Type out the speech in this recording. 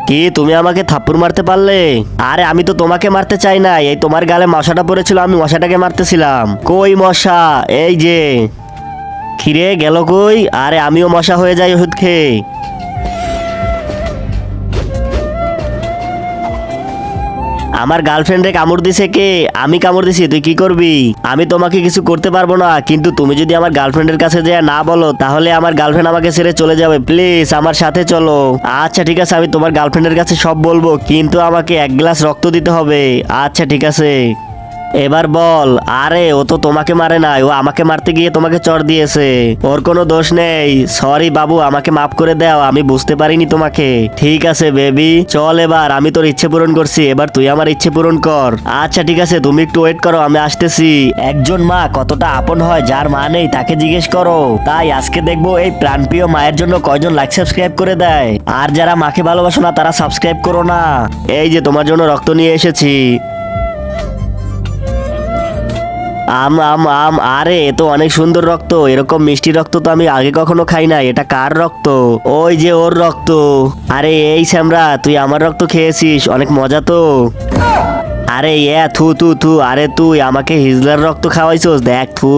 কি তুমি আমাকে থাপ্পড় মারতে পারলে? আরে আমি তো তোমাকে মারতে চাই না, এই তোমার গালে মশাটা পড়েছিল, আমি মশাটাকে মারতেছিলাম। কই মশা? এই যে। খিরে গেল কই? আরে আমিও মশা হয়ে যাই ওষুধ খেয়ে। আমার গার্লফ্রেন্ডে কামড় দিছে কে? আমি কামড় দিছি, তুই কি করবি? আমি তোমাকে কিছু করতে পারবো না, কিন্তু তুমি যদি আমার গার্লফ্রেন্ডের কাছে যেয়ে না বলো তাহলে আমার গার্লফ্রেন্ড আমাকে ছেড়ে চলে যাবে। প্লিজ আমার সাথে চলো। আচ্ছা ঠিক আছে, আমি তোমার গার্লফ্রেন্ডের কাছে সব বলবো, কিন্তু আমাকে 1 গ্লাস রক্ত দিতে হবে। আচ্ছা ঠিক আছে। এবার বল। আরে ও তো তোমাকে মারে নাই, ও আমাকে মারতে গিয়ে তোমাকে চড় দিয়েছে। ওর কোনো দোষ নেই। সরি বাবু, আমাকে মাফ করে দাও, আমি বুঝতে পারিনি তোমাকে। ঠিক আছে বেবি, চল এবার। আমি তোর ইচ্ছে পূরণ করছি, এবার তুই আমার ইচ্ছে পূরণ কর। আচ্ছা ঠিক আছে, তুমি একটু ওয়েট করো, আমি আসতেছি। একজন মা কতটা আপন হয়, যার মা নেই তাকে জিজ্ঞেস করো। তাই আজকে দেখবো এই প্রাণপ্রিয় মায়ের জন্য কয়জন লাইক সাবস্ক্রাইব করে দেয়। আর যারা মাকে ভালোবাসো না তারা সাবস্ক্রাইব করো না। এই যে তোমার জন্য রক্ত নিয়ে এসেছি। আম আম আম আরে এ তো অনেক সুন্দর রক্ত, এরকম মিষ্টি রক্ত তো আমি আগে কখনো খাই না। এটা কার রক্ত? ওই যে ওর রক্ত। আরে এই শ্যামরা, তুই আমার রক্ত খেয়েছিস, অনেক মজা তো। আরে থু থু থু, আরে তুই আমাকে হিজলার রক্ত খাওয়াইছস, দেখ থু।